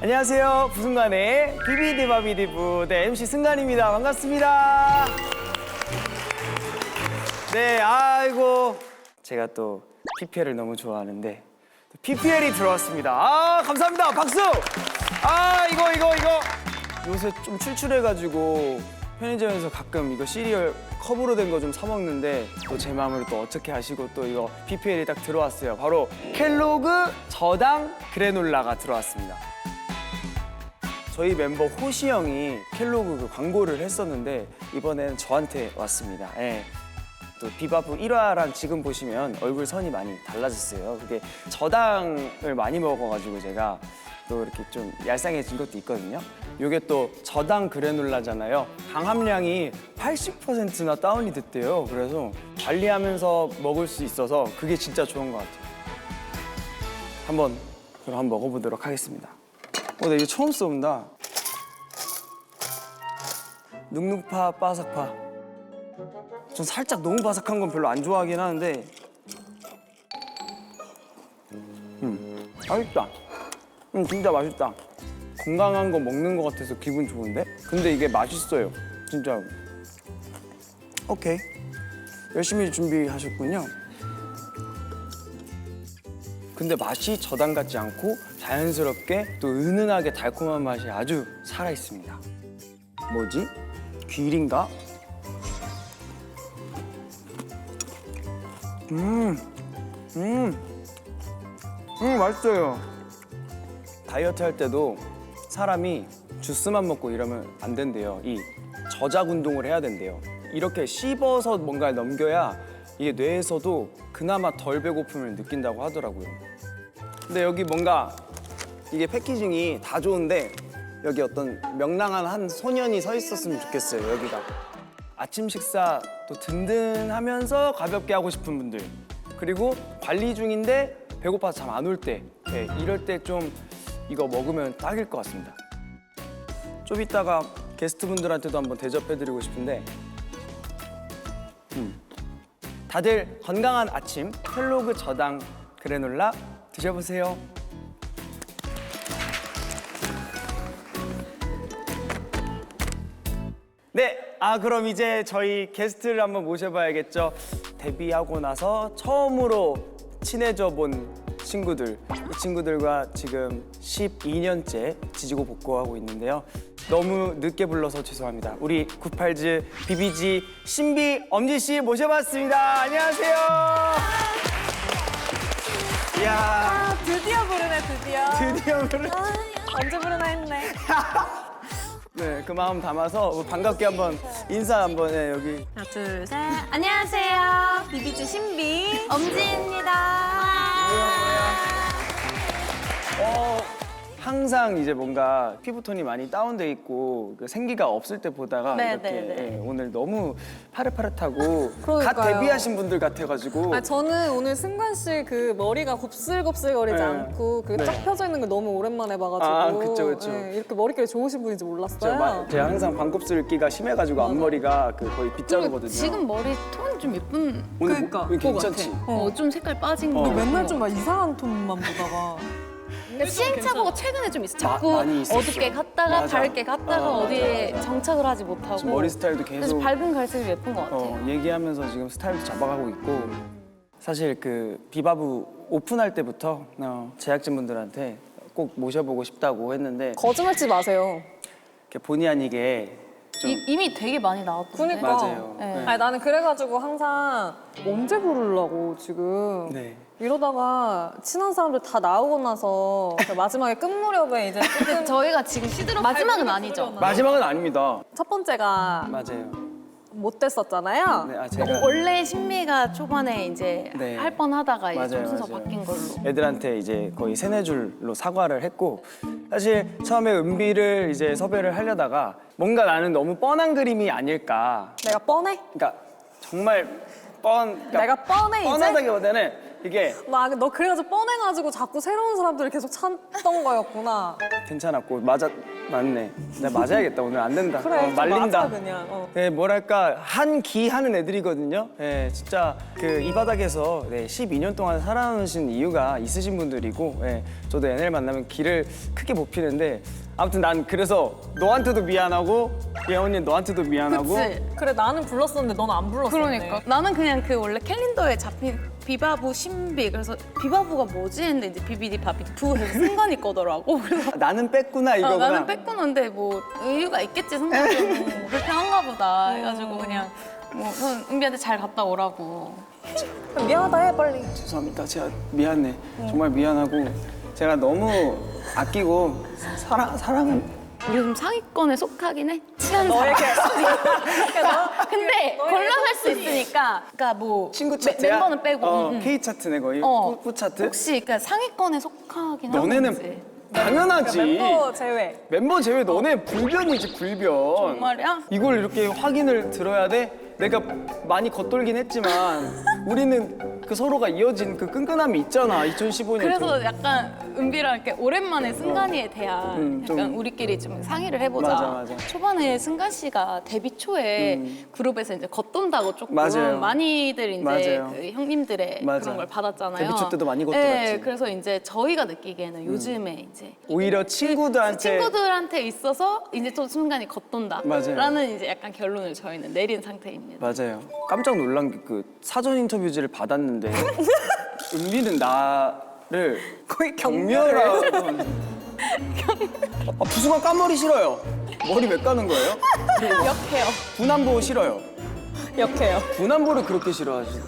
안녕하세요. 부승관의 비비디바비디부 네, MC 승관입니다. 반갑습니다. 네, 아이고 제가 또 PPL을 너무 좋아하는데 PPL이 들어왔습니다. 아, 감사합니다. 박수! 아, 이거 요새 좀 출출해가지고 편의점에서 가끔 이거 시리얼 컵으로 된 거 좀 사 먹는데 또 제 마음을 또 어떻게 하시고 또 이거 PPL이 딱 들어왔어요. 바로 켈로그 저당 그래놀라가 들어왔습니다. 저희 멤버 호시 형이 켈로그 그 광고를 했었는데 이번엔 저한테 왔습니다. 예. 또 비바브 1화랑 지금 보시면 얼굴 선이 많이 달라졌어요. 그게 저당을 많이 먹어가지고 제가 또 이렇게 좀 얄쌍해진 것도 있거든요. 이게 또 저당 그래놀라잖아요. 당함량이 80%나 다운이 됐대요. 그래서 관리하면서 먹을 수 있어서 그게 진짜 좋은 것 같아요. 그럼 한번 먹어보도록 하겠습니다. 나 이거 처음 써본다. 눅눅파 바삭파. 전 살짝 너무 바삭한 건 별로 안 좋아하긴 하는데 맛있다. 진짜 맛있다. 건강한 거 먹는 거 같아서 기분 좋은데? 근데 이게 맛있어요. 진짜. 오케이. 열심히 준비하셨군요. 근데 맛이 저당 같지 않고 자연스럽게 또 은은하게 달콤한 맛이 아주 살아있습니다. 뭐지? 귀리인가? 맛있어요. 다이어트 할 때도 사람이 주스만 먹고 이러면 안 된대요. 이 저작 운동을 해야 된대요. 이렇게 씹어서 뭔가를 넘겨야 이게 뇌에서도 그나마 덜 배고픔을 느낀다고 하더라고요. 근데 여기 뭔가 이게 패키징이 다 좋은데 여기 어떤 명랑한 한 소년이 서 있었으면 좋겠어요, 여기가. 아침 식사 또 든든하면서 가볍게 하고 싶은 분들, 그리고 관리 중인데 배고파서 잠 안 올 때, 네, 이럴 때 좀 이거 먹으면 딱일 것 같습니다. 좀 이따가 게스트분들한테도 한번 대접해드리고 싶은데 다들 건강한 아침 켈로그 저당 그래놀라 드셔보세요. 네, 그럼 이제 저희 게스트를 한번 모셔봐야겠죠. 데뷔하고 나서 처음으로 친해져 본 친구들, 이 친구들과 지금 12년째 지지고 볶고하고 있는데요. 너무 늦게 불러서 죄송합니다. 우리 98즈 비비지 신비 엄지 씨 모셔봤습니다. 안녕하세요. 이야, 드디어 부르네, 드디어 부르. 언제 부르나 했네. 네, 그 마음 담아서 반갑게 한번 인사 한번 해, 여기. 하나, 둘, 셋. 안녕하세요. 비비지 신비 엄지입니다. 항상 이제 뭔가 피부톤이 많이 다운돼 있고 그 생기가 없을 때 보다가 네, 이렇게 네, 네. 예, 오늘 너무 파릇파릇하고 갓 그러니까요. 데뷔하신 분들 같아가지고 저는 오늘 승관 씨 그 머리가 곱슬곱슬거리지 네. 않고 그 쫙 네. 펴져 있는 걸 너무 오랜만에 봐가지고 아, 그쵸. 이렇게 머릿결이 좋으신 분인지 몰랐어요. 제가 항상 반곱슬기가 심해가지고 앞머리가 그 거의 빗자루거든요. 지금 머리 톤 좀 예쁜 오늘 그러니까, 뭐, 괜찮지? 좀 색깔 빠진 어. 거 맨날 좀 막 이상한 톤만 보다가 시행착오가 최근에 좀 있어. 자꾸 많이 있었어. 어둡게 갔다가 맞아. 밝게 갔다가 맞아, 어디에 맞아. 정착을 하지 못하고 지금 머리 스타일도 그래서 계속 밝은 갈색이 예쁜 것 같아요. 얘기하면서 지금 스타일도 잡아가고 있고 사실 그 비바브 오픈할 때부터 제작진분들한테 꼭 모셔보고 싶다고 했는데 거짓말치지 마세요. 이렇게 본의 아니게 좀 이미 되게 많이 나왔던데. 그러니까. 맞아요. 네. 아니, 나는 그래가지고 항상 언제 부르려고 지금 네. 이러다가 친한 사람들 다 나오고 나서 그 마지막에 끝 무렵에 이제 근데 저희가 지금 시드로 마지막은 아니죠. 마지막은 아닙니다. 첫 번째가 맞아요. 못 됐었잖아요. 네, 제가 원래 신미가 초반에 이제 네. 할 뻔하다가 이제 맞아요, 좀 순서 맞아요. 바뀐 걸로. 애들한테 이제 거의 세네 줄로 사과를 했고 사실 처음에 은비를 이제 섭외를 하려다가 뭔가 나는 너무 뻔한 그림이 아닐까. 내가 뻔해? 그러니까 정말 그러니까 내가 뻔해 이제? 뻔하다기보다는 이게 너 그래가지고 뻔해가지고 자꾸 새로운 사람들을 계속 찾던 거였구나. 괜찮았고 맞네. 내가 맞아야겠다. 오늘 안 된다. 그래, 좀 말린다. 맞아, 그냥. 네, 뭐랄까 한기 하는 애들이거든요. 네, 진짜 그 이 바닥에서 12년 동안 살아오신 이유가 있으신 분들이고, 저도 얘네를 만나면 기를 크게 못 피는데 아무튼 난 그래서 너한테도 미안하고 예언이 너한테도 미안하고. 그치? 그래, 나는 불렀었는데 넌 안 불렀었네. 그러니까 나는 그냥 그 원래 캘린더에 잡힌 비바부 신비 그래서 비바부가 뭐지 했는데 이제 비비디 바비디 부 해서 승관이 거더라고. 그래서 나는 뺐구나 이거구나. 나는 뺐구는데 뭐 이유가 있겠지 승관이 뭐 그렇게 한가 보다 해가지고 그냥 뭐 은비한테 잘 갔다 오라고. 미안하다 해, 빨리. 죄송합니다. 제가 미안해. 정말 미안하고 제가 너무 아끼고 사랑은 우리 좀 상위권에 속하긴 해. 친한 사람. 이렇게. 근데 골라갈 수 있으니까 그러니까 뭐 친구 차트야? 멤버는 빼고 K 차트네 거의. 뿌 차트. 혹시 그러니까 상위권에 속하긴 하는지. 너네는 당연하지. 멤버 제외. 멤버 제외 너네 불변이지 불변. 정말이야? 이걸 이렇게 확인을 들어야 돼? 내가 많이 겉돌긴 했지만 우리는 그 서로가 이어진 그 끈끈함이 있잖아. 2015년. 그래서 약간 은비랑 이렇게 오랜만에 승관이에 대한 좀- 약간 우리끼리 좀 상의를 해보자. 맞아. 초반에 승관 씨가 데뷔 초에 그룹에서 이제 겉돈다고 조금 맞아요. 많이들 이제 맞아요. 그 형님들의 맞아. 그런 걸 받았잖아요. 데뷔 초 때도 많이 겉돌았지. 네, 그래서 이제 저희가 느끼기에는 요즘에 이제 오히려 친구들한테 있어서 이제 또 순간이 맞아요. 겉돈다라는 이제 약간 결론을 저희는 내린 상태입니다. 맞아요. 깜짝 놀란 게 그 사전 인터뷰지를 받았는데 은비는 나를 거의 경멸하고 부승아 깐머리 싫어요. 머리 왜 까는 거예요? 역해요. 분한보 싫어요. 역해요. 분한보를 그렇게 싫어하시.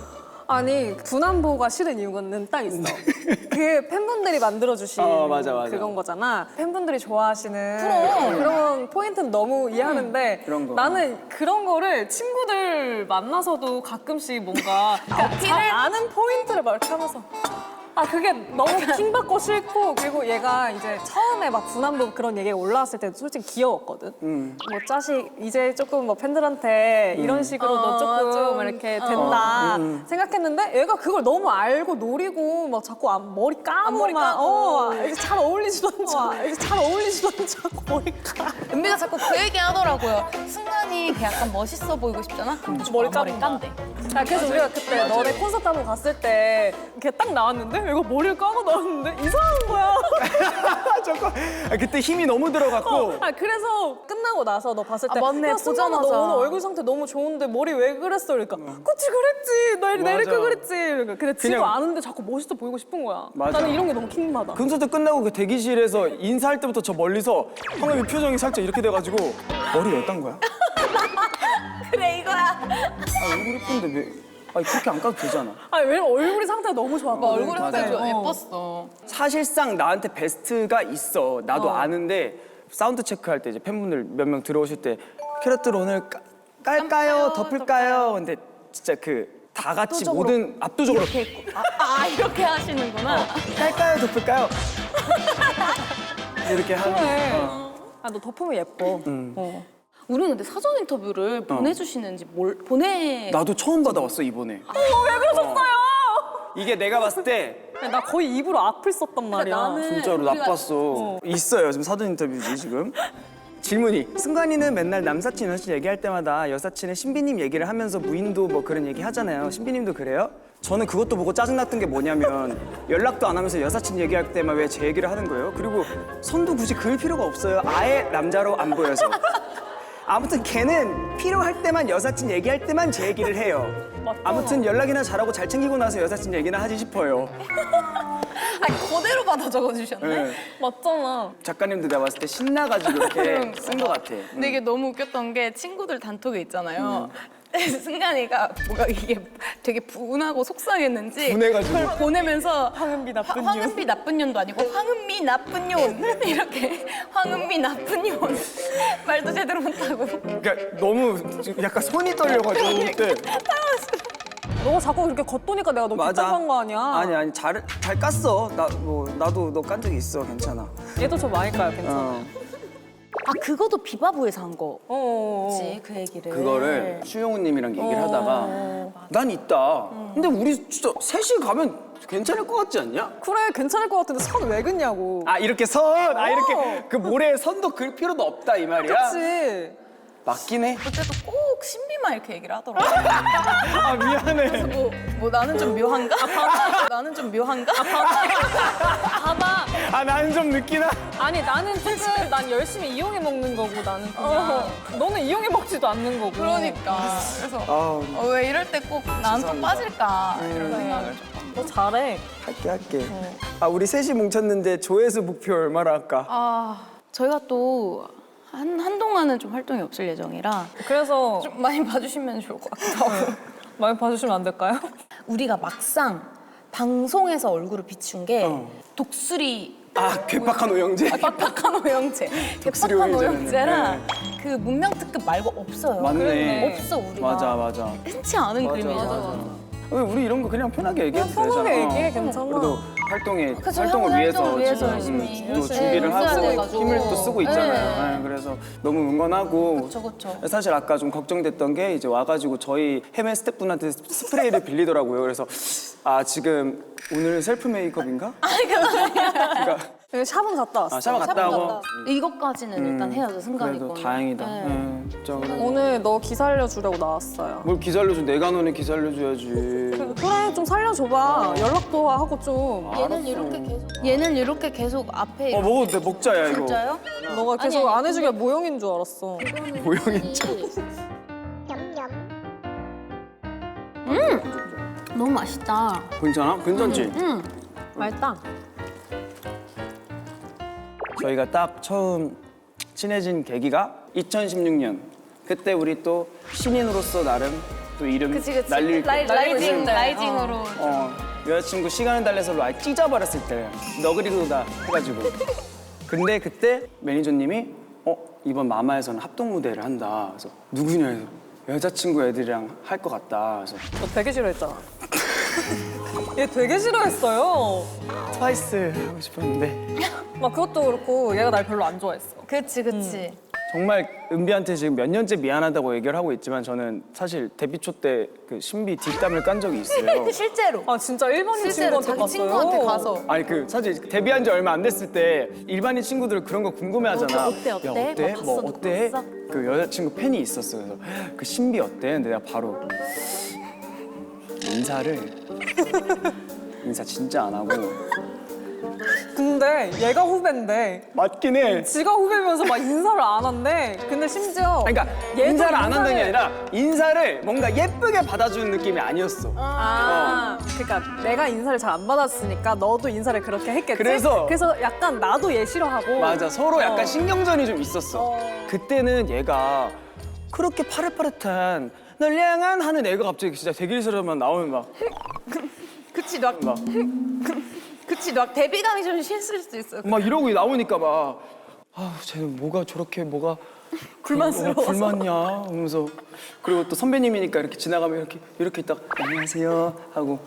아니, 군안보가 싫은 이유는 딱 있어. 그 팬분들이 만들어주신 맞아. 그건 거잖아. 팬분들이 좋아하시는 그런 포인트는 너무 이해하는데 그런 거. 나는 그런 거를 친구들 만나서도 가끔씩 뭔가 잘 아는 포인트를 막 이렇게 하면서 그게 너무 킹받고 싫고 그리고 얘가 이제 처음에 막 군안보 그런 얘기가 올라왔을 때 솔직히 귀여웠거든. 뭐 자식 이제 조금 뭐 팬들한테 이런 식으로 너 조금 좀, 이렇게 된다 생각했는데 얘가 그걸 너무 알고 노리고 막 자꾸 머리 까고 막 이제 잘 어울리지도 않고 머리 까. 은비가 자꾸 그 얘기 하더라고요. 승관이 약간 멋있어 보이고 싶잖아? 그럼 머리 머리 까는 깐대. 그래서 우리가 그때 너네 콘서트 한번 갔을 때 이렇게 딱 나왔는데 얘가 머리를 까고 나왔는데 이상한 거야. 그때 힘이 너무 들어갔고 그래서 끝나고 나서 너 봤을 때 맞네. 야, 승관아, 보자마자. 너 오늘 얼굴 상태 너무 좋은데 머리 왜 그랬어? 그러니까 그치 그랬지. 나 맞아. 이렇게 그랬지. 그러니까 근데 지금 그냥- 아는데 자꾸 멋있어 보이고 싶은 거야. 맞아. 나는 이런 게 너무 킹받아. 콘서트 끝나고 그 대기실에서 인사할 때부터 저 멀리서 황금이 표정이 살짝 이렇게 돼가지고 머리 왜 딴 거야? 그래 이거야. 얼굴 예쁜데 왜? 그렇게 안 까도 되잖아. 왜냐면 얼굴이 상태가 너무 좋았거든. 얼굴이 맞아요. 상태가 좀 예뻤어. 사실상 나한테 베스트가 있어. 나도 아는데 사운드 체크할 때 이제 팬분들 몇 명 들어오실 때 캐럿들 오늘 깔까요? 덮을까요? 근데 진짜 그 다 같이 모든 압도적으로 이렇게 하시는구나. 깔까요? 덮을까요? 이렇게 하는. 너 덮으면 예뻐. 우리는 근데 사전 인터뷰를 보내주시는지 나도 처음 받아왔어 이번에. 왜 그러셨어요? 이게 내가 봤을 때 나 거의 입으로 악플 썼단 말이야. 나는 진짜로 우리가- 나빴어. 있어요 지금 사전 인터뷰지 지금. 질문이 승관이는 맨날 남사친 여사친 얘기할 때마다 여사친의 신비님 얘기를 하면서 무인도 뭐 그런 얘기 하잖아요. 신비님도 그래요? 저는 그것도 보고 짜증났던 게 뭐냐면 연락도 안 하면서 여사친 얘기할 때만 왜 제 얘기를 하는 거예요? 그리고 선도 굳이 그을 필요가 없어요. 아예 남자로 안 보여서. 아무튼 걔는 필요할 때만 여사친 얘기할 때만 제 얘기를 해요. 아무튼 연락이나 잘하고 잘 챙기고 나서 여사친 얘기나 하지 싶어요. 그대로 받아 적어주셨네. 네. 맞잖아. 작가님도 내가 봤을 때 신나가지고 이렇게 쓴 것 같아. 근데 이게 너무 웃겼던 게 친구들 단톡에 있잖아요. 승관이가 뭐가 이게 되게 분하고 속상했는지 분해가지고. 그걸 보내면서 황은비 나쁜 년. 황은비 나쁜 년도 아니고 황은미 나쁜 년 이렇게 황은미 나쁜 년 말도 제대로 못하고 그러니까 너무 지금 약간 손이 떨려가지고 그때. 너가 자꾸 그렇게 겉도니까 내가 너 뒷담한 거 아니야? 아니 잘 깠어. 나도 너 깐 적이 있어. 괜찮아. 얘도 저 많이 까요, 괜찮아. 아 그것도 비바부에서 한 거지 어. 그 얘기를. 그거를 수영우님이랑 얘기를 하다가 난 있다. 근데 우리 진짜 셋이 가면 괜찮을 것 같지 않냐? 그래 괜찮을 것 같은데 선 왜 긋냐고. 아 이렇게 이렇게 그 모래에 선도 그을 필요도 없다 이 말이야? 그치. 맞긴 해. 그때도 꼭 신비만 이렇게 얘기를 하더라고. 아 미안해. 뭐 나는 좀 묘한가? 나는 좀 묘한가? 봐봐. 아 나는 좀 늦기나? 아니 나는 지금 난 열심히 이용해 먹는 거고 나는 그냥 너는 이용해 먹지도 않는 거고. 그러니까. 그래서 아 왜 이럴 때 꼭 난 또 죄송합니다. 빠질까 이런 생각을 좀. 너 잘해. 할게. 아 우리 셋이 뭉쳤는데 조회수 목표 얼마나 할까? 아 저희가 또 한동안은 좀 활동이 없을 예정이라 그래서 좀 많이 봐주시면 좋을 것 같기도 하고. 많이 봐주시면 안 될까요? 우리가 막상 방송에서 얼굴을 비춘 게 독수리 아 괴팍한 오영재? 개팍한 오영재 독수리 개팍한 오영재는, 오영재랑 그 문명 특급 말고 없어요. 맞네. 없어 우리가. 맞아. 흔치 않은 그림이잖아. 왜 우리 이런 거 그냥 편하게 얘기해도 되잖아. 편하게 얘기해, 괜찮아. 그래도 그쵸, 활동을 위해서 활동을 위해서 지금 열심히 또 열심히 준비를 해야 하고 돼가지고. 힘을 또 쓰고 있잖아요. 네. 네, 그래서 너무 응원하고 그쵸. 사실 아까 좀 걱정됐던 게 이제 와가지고 저희 헤매 스태프분한테 스프레이를 빌리더라고요. 그래서 아 지금 오늘 셀프 메이크업인가? 그러니까 샵은 갔다 왔어. 샵을 갔다 오고 이것까지는 일단 해야죠 승관이 그래도 거는. 다행이다. 네. 네, 진짜 그래. 오늘 너 기 살려주려고 나왔어요. 뭘 기살려줘? 내가 너네 기살려줘야지. 그래 좀 살려줘봐. 연락도 하고 좀. 얘는 이렇게 계속 앞에 먹어도 돼. 먹자 야 이거. 진짜요? 너가 계속 아니, 안 해주길 모형인 줄 알았어. 모형인 줄. 너무 맛있다. 괜찮아? 괜찮지? 맛있다. 저희가 딱 처음 친해진 계기가 2016년. 그때 우리 또 신인으로서 나름 또 이름 날릴 때. 라이징으로. 여자친구 시간을 달래서로 아예 찢어버렸을 때 너구리로다 해가지고. 근데 그때 매니저님이 이번 마마에서는 합동 무대를 한다. 그래서 누구냐 해서 여자친구 애들이랑 할 것 같다. 그래서 너 되게 싫어했잖아. 얘 되게 싫어했어요. 트와이스 하고 싶었는데 막 그것도 그렇고 얘가 날 별로 안 좋아했어. 그치. 정말 은비한테 지금 몇 년째 미안하다고 얘기를 하고 있지만 저는 사실 데뷔 초 때 그 신비 뒷담을 깐 적이 있어요. 실제로. 아 진짜 일본인 실제로 친구한테 자기 갔어요. 친구한테 가서. 아니 그 사실 데뷔한 지 얼마 안 됐을 때 일반인 친구들 그런 거 궁금해하잖아. 어때? 야, 어때? 뭐 봤어? 뭐 누구 어때? 봤어? 그 여자친구 팬이 있었어. 그래서 그 신비 어때? 근데 내가 바로 인사 진짜 안 하고 근데 얘가 후배인데 맞긴 해. 지가 후배면서 막 인사를 안 한대. 근데 심지어 그러니까 얘도 인사를 안 한다는 게 아니라 인사를 뭔가 예쁘게 받아주는 느낌이 아니었어. 그러니까 내가 인사를 잘 안 받았으니까 너도 인사를 그렇게 했겠지? 그래서 약간 나도 얘 싫어하고 맞아, 서로 약간 신경전이 좀 있었어. 그때는 얘가 그렇게 파릇파릇한 널 향한 하는 애가 갑자기 진짜 대길스러만 나오면 막 그치 막 데뷔감이 좀 실수일 수도 있어. 이러고 나오니까 막 쟤는 뭐가 저렇게 뭐가 불만스러워서. 불만이야 하면서 그리고 또 선배님이니까 이렇게 지나가면 이렇게 있다가 안녕하세요 하고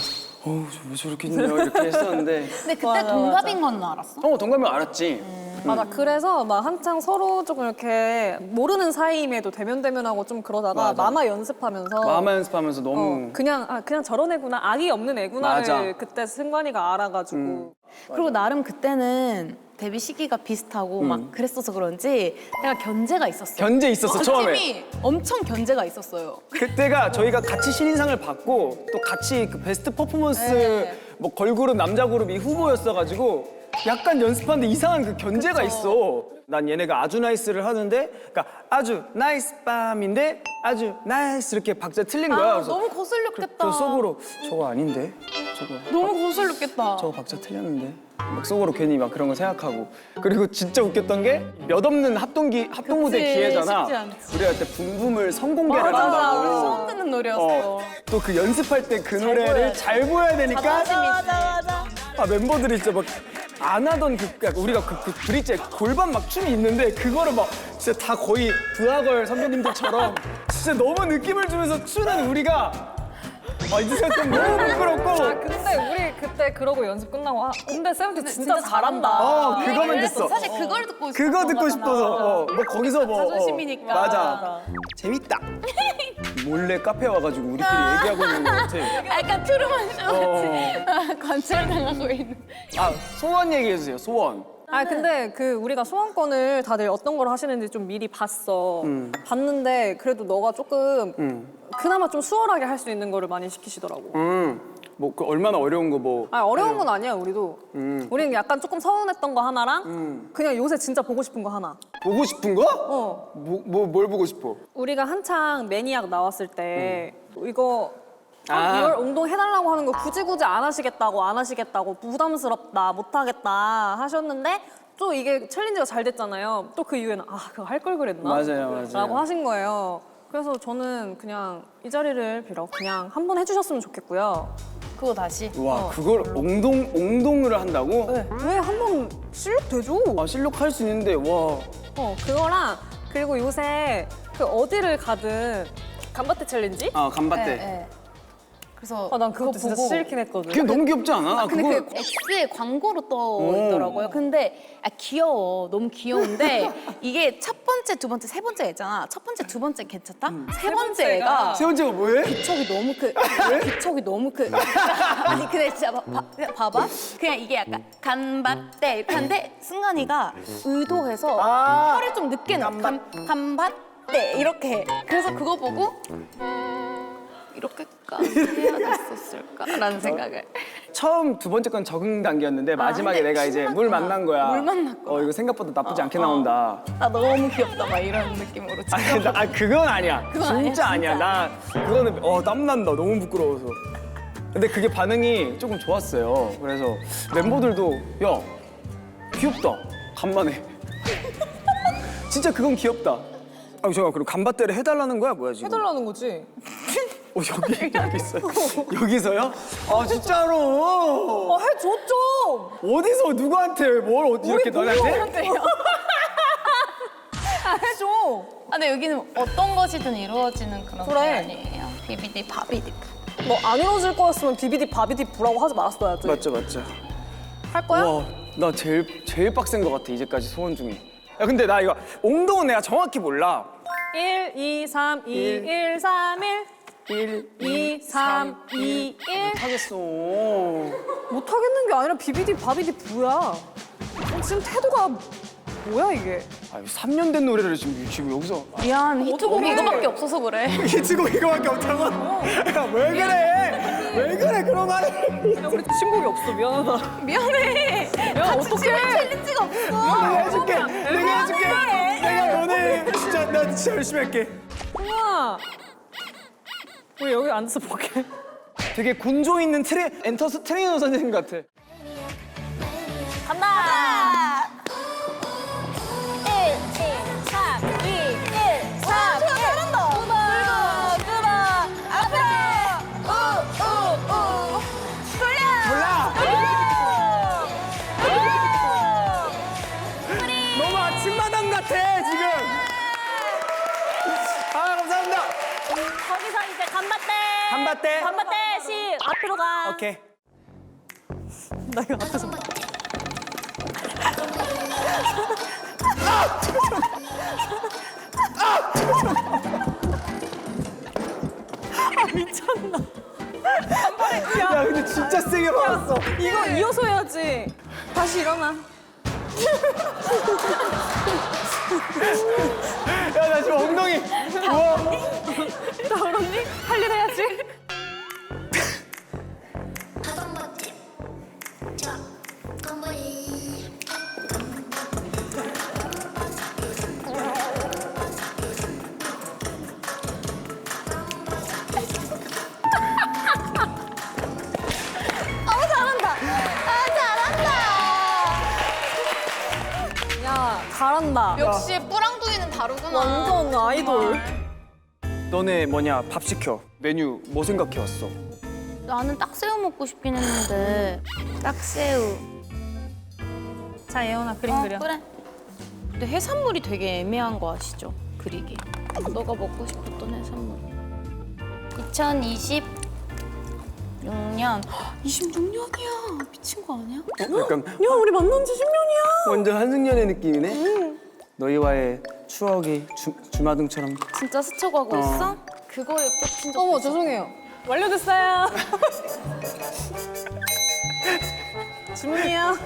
왜 저렇게 있냐 이렇게 했었는데 근데 그때 맞아, 동갑인 건 알았어? 동갑이면 알았지. 맞아. 그래서 막 한창 서로 조금 이렇게 모르는 사이임에도 대면대면하고 좀 그러다가 맞아. 마마 연습하면서 마마 연습하면서 너무 그냥 저런 애구나, 악이 없는 애구나를 맞아. 그때 승관이가 알아가지고 그리고 나름 그때는 데뷔 시기가 비슷하고 막 그랬어서 그런지 내가 견제가 있었어. 견제 있었어 처음에. 팀이 엄청 견제가 있었어요. 그때가 저희가 같이 신인상을 받고 또 같이 그 베스트 퍼포먼스 네. 뭐 걸그룹 남자 그룹이 후보였어가지고 약간 연습하는데 이상한 그 견제가 있어. 난 얘네가 아주 나이스를 하는데 그러니까 아주 나이스 밤인데 아주 나이스 이렇게 박자 틀린 거야. 그래서 너무 거슬렸겠다. 저 속으로 저거 아닌데 저거 너무 거슬렸겠다. 저거 박자 틀렸는데 막 속으로 괜히 막 그런 거 생각하고 그리고 진짜 웃겼던 게 몇 없는 합동 무대 그치, 기회잖아. 쉽지 않지. 우리가 그때 붐붐을 선공개를 맞아, 한다고. 우리 처음 듣는 노래였어. 또 그 연습할 때 그 노래를 잘 보여야 되니까 맞아. 멤버들이 진짜 막 안 하던 우리가 그 브릿지에 골반 막 춤이 있는데 그거를 막 진짜 다 거의 부하걸 선배님들처럼 진짜 너무 느낌을 주면서 추는 우리가 이제 좀 너무 부끄럽고. 근데 우리 그때 그러고 연습 끝나고 근데 세븐틴 진짜 잘한다. 그거면 됐어. 사실 그걸 듣고 싶어. 그거 듣고 싶어서 뭐 거기서 뭐 자존심이니까. 맞아. 재밌다. 몰래 카페 와가지고 우리끼리 얘기하고 있는 거 같아. 약간 트루먼 쇼 관찰당하고 있는. 아 소원 얘기해 주세요. 소원. 근데 그 우리가 소원권을 다들 어떤 걸 하시는지 좀 미리 봤어. 봤는데 그래도 너가 조금 그나마 좀 수월하게 할 수 있는 거를 많이 시키시더라고. 뭐 그 얼마나 어려운 거 뭐. 어려운 건 아니야 우리도. 우리는 약간 조금 서운했던 거 하나랑 그냥 요새 진짜 보고 싶은 거 하나. 보고 싶은 거? 뭘 보고 싶어? 우리가 한창 매니악 나왔을 때 이거 아. 이걸 운동해달라고 하는 거 굳이 안 하시겠다고 부담스럽다 못하겠다 하셨는데 또 이게 챌린지가 잘 됐잖아요. 또 그 이후에는 그거 할 걸 그랬나? 맞아요. 라고 하신 거예요. 그래서 저는 그냥 이 자리를 빌어 그냥 한 번 해주셨으면 좋겠고요. 그거 다시. 와 그걸 옹동을 한다고? 왜 한 번 실력 되죠? 실력할 수 있는데 와. 그거랑 그리고 요새 그 어디를 가든 간바테 챌린지? 간바테. 네. 그래서 난 그것도 진짜 보고 싫긴 했거든. 그게 너무 귀엽지 않아? 나 근데 그거 그 X에 광고로 떠 있더라고요. 근데 귀여워. 너무 귀여운데 이게 첫 번째, 두 번째, 세 번째 있잖아. 첫 번째, 두 번째 괜찮다? 세 번째가 세 번째가 뭐해? 기척이 너무 기척이 너무 아니 근데 진짜 봐봐. 그냥 이게 약간 간밭대 이렇게 하는데 승관이가 의도해서 혀를 좀 늦게 넣어. 간밭대 이렇게 해. 그래서 그거 보고 이렇게까지 해야 됐었을까라는 생각을. 처음 두 번째 건 적응 단계였는데 마지막에 근데 내가 이제 물 만난 거야. 물 만났구나. 이거 생각보다 나쁘지 않게 나온다. 나 너무 귀엽다 막 이런 느낌으로 그건 아니야. 그건 아니야, 진짜 아니야. 진짜. 나 그거는 땀난다. 너무 부끄러워서. 근데 그게 반응이 조금 좋았어요. 그래서 멤버들도 야 귀엽다. 간만에. 진짜 그건 귀엽다. 잠깐 그럼 간바떼를 해달라는 거야 뭐야 지금? 해달라는 거지. 여기 있어요. 여기서요? 진짜로. 해줘 좀. 어디서 누구한테 뭘 이렇게 너네한테? 해줘. 근데 여기는 어떤 것이든 이루어지는 그런 게 그래. 아니에요. 비비디 바비디. 뭐 안 이루어질 거였으면 비비디 바비디 부라고 하지 말았어야지. 맞죠. 할 거야? 와, 나 제일 빡센 것 같아 이제까지 소원 중에. 야 근데 나 이거 옹동은 내가 정확히 몰라. 1, 2, 3, 2, 1, 3, 1. 1, 2, 3, 2, 1. 하겠어. 못하겠는 게 아니라 비비디 바비디 부야. 지금 태도가 뭐야 이게? 3년 된 노래를 지금 여기서 미안, 히트곡 어떡해. 이거밖에 없어서 그래. 히트곡 이거밖에 없다고? 야, 왜 그래? 왜 그래 그런 말을? 야 우리 친곡이 없어 미안하다. 미안해. 야 같이 어떡해? 치면 챌린지가 없어. 내가 해줄게. 내가 해줄게. 내가 오늘 진짜 나 진짜 열심히 할게. 우와. 우리 여기 앉아서 볼게. 되게 곤조 있는 트레이너 선생님 같아. 간다. 1, 2, 3, 2, 1, 3, 1. 잘한다. 끄덕. 앞으로. 몰라. 너무 아침마당 같아 지금. 감사합니다. 거기서 이제 간바떼. 간바떼. 간바떼 시 앞으로 가. 오케이. 나 이거 앞에서. 미쳤나? 야 근데 진짜 세게 받았어. 이거 이어서 해야지. 다시 일어나. 야 나 지금 엉덩이. 우와. 나 울었니? 할 일 해야지. 야, 잘한다. 역시 뿌랑둥이는 다르구나. 완전 아이돌. 너네 밥 시켜. 메뉴 뭐 생각해 왔어? 나는 딱새우 먹고 싶긴 했는데 딱새우. 자, 예원아 그림 그려. 그래. 근데 해산물이 되게 애매한 거 아시죠? 그리기. 너가 먹고 싶었던 해산물. 2020 26년. 26년이야. 미친 거 아니야? 약간 야, 우리 만난 지 10년이야. 완전 한승연의 느낌이네. 너희와의 추억이 주마등처럼. 진짜 스쳐가고 있어? 그거에 꽂힌 적 어머, 있어. 죄송해요. 완료됐어요. 주문이요.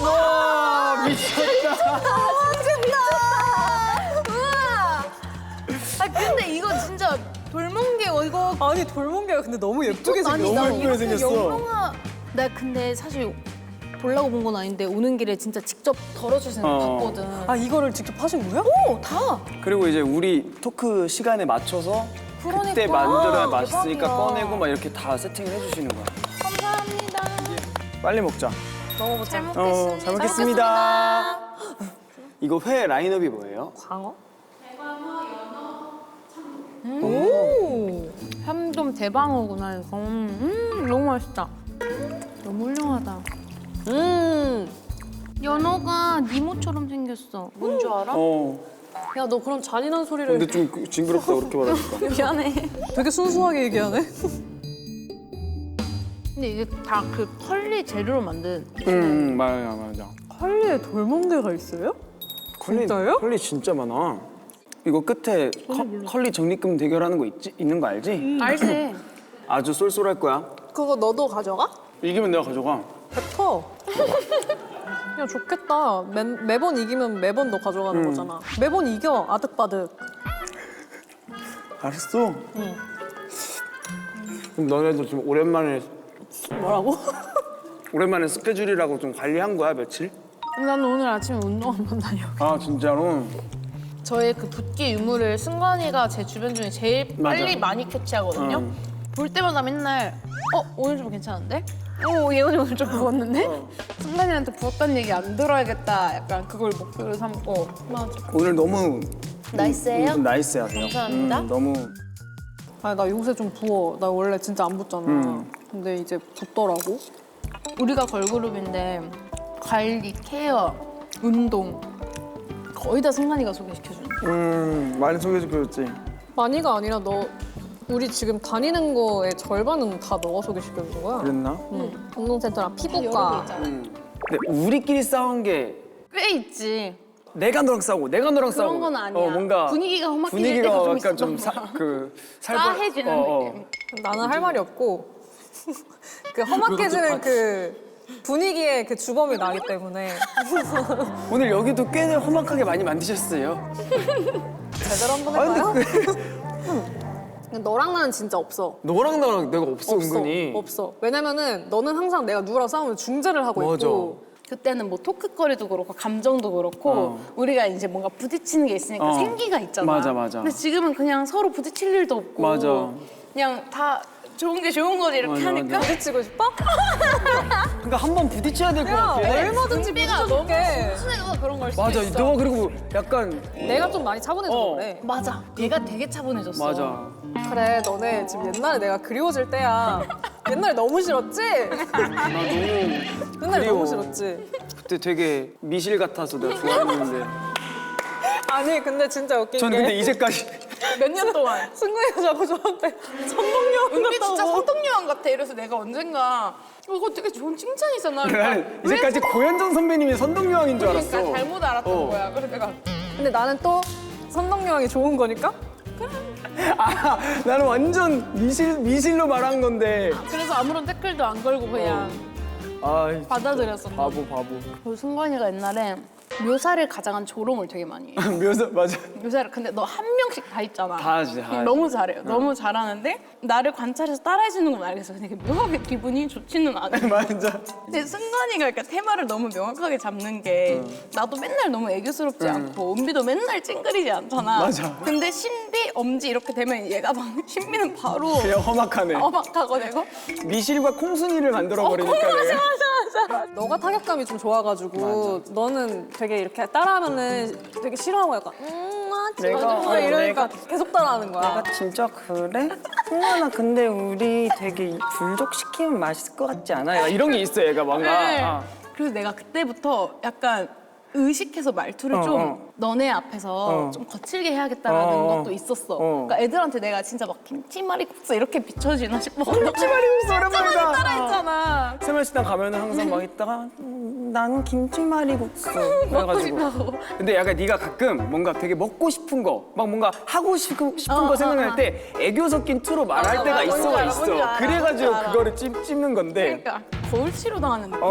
와 미쳤다. 우와! 아 근데 이거 진짜 돌멍게 이거 아니, 돌멍게가 근데 너무 예쁘게 아니 생겼어. 나 예쁘게 이렇게 생겼어. 영롱아 나 근데 사실 보려고 본 건 아닌데 오는 길에 진짜 직접 덜어주시는 거 봤거든. 아, 이거를 직접 하신 거예요? 오, 다. 그리고 이제 우리 토크 시간에 맞춰서 그러니까. 그때 만들어야 맛있으니까 대박이야. 꺼내고 막 이렇게 다 세팅을 해주시는 거야. 감사합니다. 빨리 먹자. 먹어보자. 잘 먹겠습니다. 잘 먹겠습니다. 이거 회 라인업이 뭐예요? 광어? 참돔 대방어구나 이거. 너무 맛있다. 너무 훌륭하다. 연어가 니모처럼 생겼어. 뭔 줄 알아? 야, 너 그런 잔인한 소리를 근데 좀 징그럽다 그렇게 말하니까. 미안해. 되게 순수하게 얘기하네. 근데 이게 다 그 컬리 재료로 만든. 맞아. 컬리에 돌멍게가 있어요? 진짜요? 컬리 진짜 많아. 이거 끝에 컬리 적립금 대결하는 거 있는 거 알지? 알지? 아주 쏠쏠할 거야. 그거 너도 가져가? 이기면 내가 가져가. 뱉어. 야, 좋겠다. 매번 이기면 매번 너 가져가는 거잖아. 매번 이겨, 아득바득. 알았어. 그럼 너네도 지금 오랜만에 뭐라고? 스케줄이라고 좀 관리한 거야 며칠? 난 오늘 아침에 운동 한번 다녀. 아 진짜로? 저의 그 붓기 유무를 승관이가 제 주변 중에 제일 맞아. 빨리 많이 캐치하거든요. 응. 볼 때마다 맨날 오늘 좀 괜찮은데? 예원이 오늘 좀 부었는데? 승관이한테 부었다는 얘기 안 들어야겠다. 약간 그걸 목표로 삼고. 맞아. 오늘 너무 나이스해요? 좀 나이스하세요. 감사합니다. 너무 아니, 나 요새 좀 부어. 나 원래 진짜 안 붓잖아. 근데 이제 붓더라고. 우리가 걸그룹인데 관리, 케어, 운동 거의 다 승관이가 소개시켜주는 많이 소개시켜줬지. 많이가 아니라 너 우리 지금 다니는 거의 절반은 다 너가 소개시켜준 거야. 그랬나? 운동센터랑 피부과. 근데 우리끼리 싸운 게 꽤 있지. 내가 너랑 싸우고 내가 너랑 싸우고 그런 건 아니야. 뭔가 분위기가 험악해질 분위기가 때가 좀 약간 좀 있었던 거야. 싸해지는 느낌. 나는 할 말이 없고 그 험악해지는 그 분위기의 그 주범이 나기 때문에 오늘 여기도 꽤 험악하게 많이 만드셨어요. 제대로 한번 아, 해봐요. 근데 너랑 나는 진짜 없어. 너랑 나랑 내가 없어 은근히. 없어. 왜냐면은 너는 항상 내가 누구랑 싸우면 중재를 하고 맞아. 있고. 그때는 뭐 토크거리도 그렇고 감정도 그렇고 우리가 이제 뭔가 부딪히는 게 있으니까 생기가 있잖아. 맞아. 근데 지금은 그냥 서로 부딪힐 일도 없고 맞아. 그냥 다 좋은 게 좋은 거지 이렇게 맞아, 하니까 맞아. 부딪히고 싶어? 그러니까 한 번 부딪혀야 될 것 야, 같아. 얼마든지 준비가 너무 부딪혀줄게. 순수해서 그런 걸 수도 맞아. 있어. 너가 그리고 약간 내가 좀 많이 차분해져서 그래. 맞아. 얘가 되게 차분해졌어. 맞아. 그래, 너네 지금 옛날에 내가 그리워질 때야. 옛날에 너무 싫었지? 나 너무 옛날에 그리워. 너무 싫었지? 그때 되게 미실 같아서 내가 좋아했는데. 아니, 근데 진짜 웃긴 전 게 근데 이제까지 몇 년 동안. 승구이가 자꾸 저한테 선동young 은비 진짜 같다고. 선동요원 같아. 이래서 내가 언젠가 이거 되게 좋은 칭찬이잖아. 나는 이제까지 고현정 선배님이 선동여왕인 줄 알았어. 그러니까 잘못 알았던 어. 거야. 그래서 내가 근데 나는 또 선동young이 좋은 거니까? 아, 나는 완전 미실로 말한 건데. 그래서 아무런 댓글도 안 걸고 그냥 아, 받아들였어. 바보. 그리고 승관이가 옛날에 묘사를 가장한 조롱을 되게 많이 해. 맞아. 묘사를 근데 너 한 명씩 다 있잖아. 다 하지, 다 하지. 너무 잘해요. 너무 잘하는데 나를 관찰해서 따라해주는 건 알겠어. 근데 묘하게 기분이 좋지는 않아. 맞아. 근데 승관이가 이렇게 테마를 너무 명확하게 잡는 게 나도 맨날 너무 애교스럽지 않고 은비도 맨날 찡그리지 않잖아. 맞아. 근데 신비, 엄지 이렇게 되면 얘가 막 신비는 바로 그냥 험악하네. 어막하고 내가 미실과 콩순이를 만들어버리니까. 내가. 너가 타격감이 좀 좋아가지고 너는 되게 이렇게 따라하면은 되게 싫어하고 약간 뭔가 이러니까 계속 따라하는 거야. 내가 진짜 그래? 승관아 근데 우리 되게 불족시키면 맛있을 것 같지 않아? 약간 이런 게 있어 얘가 뭔가. 네. 아. 그래서 내가 그때부터 약간 의식해서 말투를 좀 너네 앞에서 좀 거칠게 해야겠다라는 것도 있었어. 그러니까 애들한테 내가 진짜 막 김치말이국수 이렇게 비춰지나 싶어. 김치말이국수 오랜만이다. 따라했잖아. 세면식당 가면은 항상 막 있다가 나는 김치말이국수 그래가지고. 근데 약간 네가 가끔 뭔가 되게 먹고 싶은 거, 막 뭔가 하고 싶은 거 생각날 때 애교 섞인 투로 말할 맞아, 때가 맞아. 있어. 뭔지 알아. 그래가지고 뭔지 알아. 그거를 찝는 건데. 그러니까 거울 치료 당하는 느낌.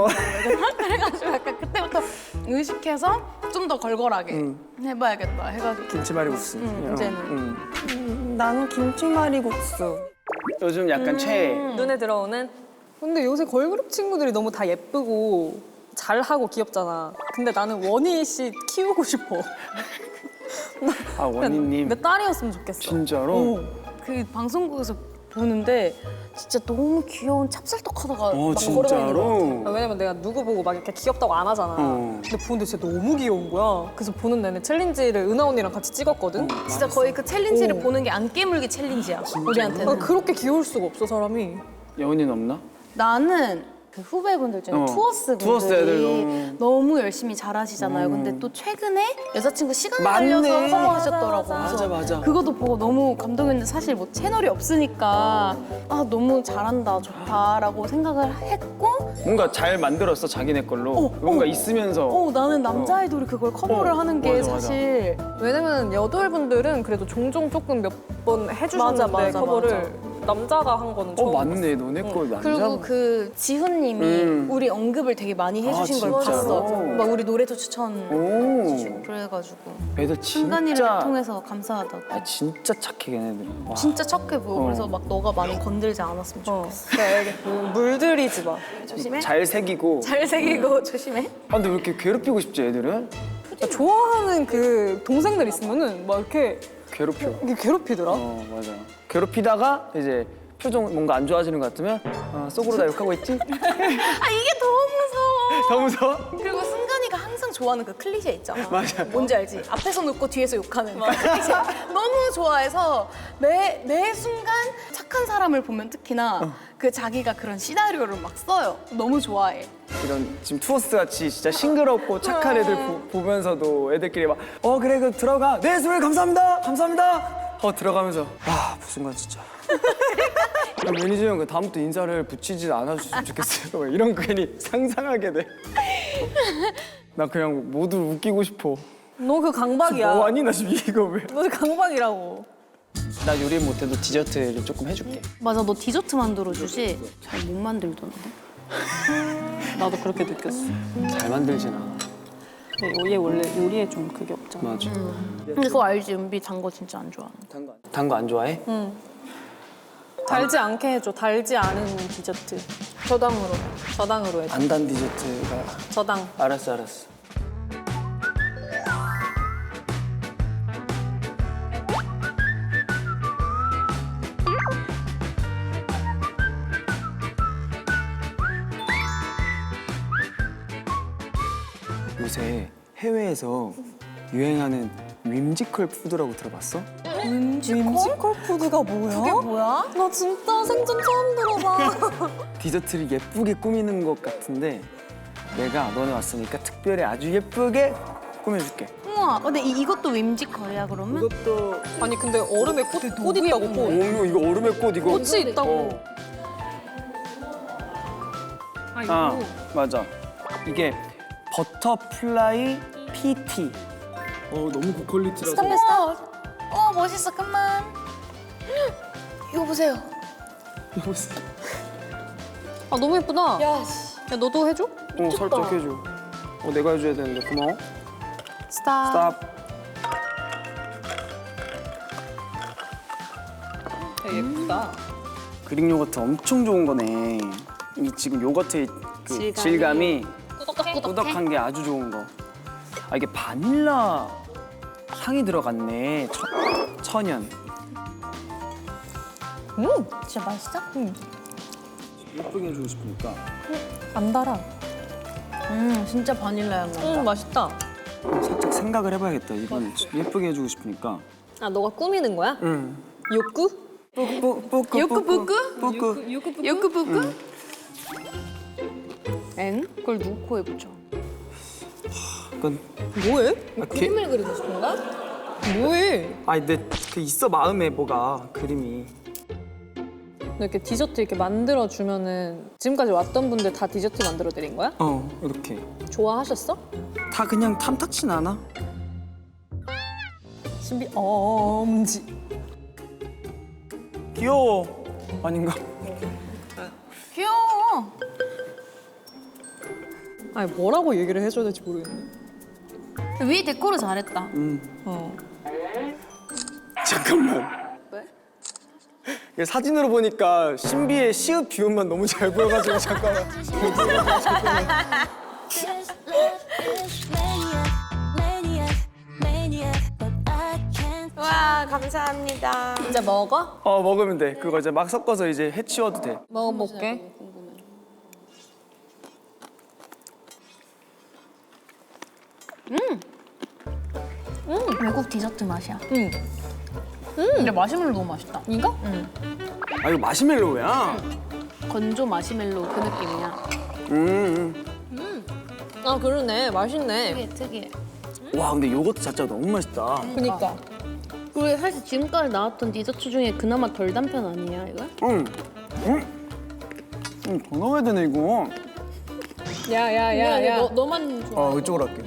그래가지고 약간 그때부터 의식해서 좀 더 걸걸하게 해봐야겠다 해가지고. 김치말이국수. 이제는. 나는 김치말이국수. 요즘 약간 최애. 눈에 들어오는. 근데 요새 걸그룹 친구들이 너무 다 예쁘고 잘하고 귀엽잖아. 근데 나는 원희 씨 키우고 싶어. 아 원희님. 내 딸이었으면 좋겠어. 진짜로? 그 방송국에서 보는데 진짜 너무 귀여운 찹쌀떡하다가 막 걸어다니는 거 진짜로? 왜냐면 내가 누구 보고 막 이렇게 귀엽다고 안 하잖아. 근데 보는데 진짜 너무 귀여운 거야. 그래서 보는 내내 챌린지를 은하 언니랑 같이 찍었거든. 진짜 거의 그 챌린지를 보는 게 안 깨물기 챌린지야 우리한테는. 그렇게 귀여울 수가 없어 사람이. 여운이는 없나? 나는 그 후배분들 중에 투어스 분들이 투어스 애들 너무 열심히 잘하시잖아요. 근데 또 최근에 여자친구 시간 맞네. 날려서 커버하셨더라고. 맞아, 그래서 맞아. 그것도 보고 너무 감동했는데 사실 뭐 채널이 없으니까 아 너무 잘한다 좋다라고 생각을 했고 뭔가 잘 만들었어 자기네 걸로. 뭔가 있으면서. 나는 남자 아이돌이 그걸 커버를 하는 게 맞아, 맞아. 사실 왜냐면 여돌분들은 그래도 종종 조금 몇 번 해주셨는데 맞아, 커버를 남자가 한 거는 처음 맞네 너네 거 남자. 그리고 그 지훈님이 우리 언급을 되게 많이 해주신 걸 진짜로? 봤어. 막 우리 노래도 추천해주시고 오. 그래가지고 애들 순간이를 진짜. 통해서 감사하다고. 아 진짜 착해 걔네들. 와. 진짜 착해 보여. 그래서 막 너가 많이 건들지 않았으면 좋겠어. 물들이지 마. 조심해. 잘 새기고. 잘 새기고 조심해. 아, 근데 왜 이렇게 괴롭히고 싶지 애들은? 좋아하는 그 동생들 있으면은 막 이렇게 괴롭혀. 괴롭히더라. 맞아. 괴롭히다가 이제 표정 뭔가 안 좋아지는 것 같으면 속으로 다 욕하고 있지? 아 이게 더 무서워. 더 무서워? 그리고 승관이가 항상 좋아하는 그 클리셰 있잖아. 맞아. 뭔지 알지? 앞에서 웃고 뒤에서 욕하는 그 클리셰. 너무 좋아해서 매 순간 착한 사람을 보면 특히나 그 자기가 그런 시나리오를 막 써요. 너무 좋아해. 이런 지금 투어스 같이 진짜 싱그럽고 착한 애들 보면서도 애들끼리 막 그래 그 들어가 네 선배님 감사합니다 들어가면서 무슨 건 진짜 매니저 형 그 다음부터 인사를 붙이지 않아줬으면 좋겠어요. 이런 거 괜히 상상하게 돼. 나 그냥 모두 웃기고 싶어. 너 그 강박이야. 뭐하니 나 지금 이거 왜? 너 지금 강박이라고. 나 요리 못해도 디저트를 조금 해줄게. 맞아, 너 디저트 만들어주지? 잘 못 만들던데. 나도 그렇게 느꼈어. 잘 만들진 않아. 얘 원래 요리에 좀 그게 없잖아. 맞아. 근데 그거 알지? 은비 단 거 진짜 안 좋아하는. 단 거 안 좋아해? 달지 않게 해줘. 달지 않은 디저트. 저당으로 해줘. 안 단 디저트가. 저당. 알았어. 요새 해외에서 유행하는 윈지컬 푸드라고 들어봤어? 뮤지컬 푸드가 뭐야? 그게 뭐야? 나 진짜 생전 처음 들어봐. 디저트를 예쁘게 꾸미는 것 같은데 내가 너네 왔으니까 특별히 아주 예쁘게 꾸며줄게. 우와, 근데 이것도 윈지컬이야 그러면? 이것도 아니 근데 얼음에 꽃 있다고 꽃. 이거 얼음의 꽃 이거. 꽃이 있다고. 맞아. 이게 버터플라이 PT. 너무 고퀄리티라서. 우와, 멋있어. 끝만. 이거 보세요. 아 너무 예쁘다. 야 너도 해줘? 살짝 해줘. 내가 해줘야 되는데 고마워. 스탑. 스탑. 되게 예쁘다. 그릭 요거트 엄청 좋은 거네. 이 지금 요거트의 그 질감이 꾸덕한 게 아주 좋은 거. 이게 바닐라 향이 들어갔네. 천연. 진짜 맛있어? 예쁘게 해주고 싶으니까. 안 달아. 진짜 바닐라 향 난다. 맛있다. 살짝 생각을 해봐야겠다. 이건 예쁘게 해주고 싶으니까. 아 너가 꾸미는 거야? 응. 욕구? 뿌꾸 요크부크? 엥? 그걸 누구 코에 붙여? 이건 뭐해? 그림을 그리고 싶은가? 뭐해? 아니 근데 그 있어 마음에 뭐가 그림이. 이렇게 디저트 이렇게 만들어 주면은 지금까지 왔던 분들 다 디저트 만들어 드린 거야? 이렇게 좋아하셨어? 다 그냥 탐탁진 않아? 신비 엄지. 귀여워. 아닌가? 귀여워. 아니 뭐라고 얘기를 해줘야 될지 모르겠네. 위에 데코를 잘했다. 잠깐만. 왜? 이게 사진으로 보니까 신비의 시읒 비음만 너무 잘 보여가지고 잠깐만. 와 감사합니다. 진짜 먹어? 먹으면 돼. 그거 이제 막 섞어서 이제 해치워도 돼. 먹어볼게. 외국 디저트 맛이야. 응. 근데 마시멜로 너무 맛있다. 이거? 아 이거 마시멜로우야? 건조 마시멜로 그 느낌이야. 아 그러네. 맛있네. 특이해. 와 근데 요거트 자체가 너무 맛있다. 그니까. 그리고 사실 지금까지 나왔던 디저트 중에 그나마 덜 단 편 아니야 이거? 더 넣어야 되네 이거. 야야야야. 너만 좋아. 이쪽으로 할게.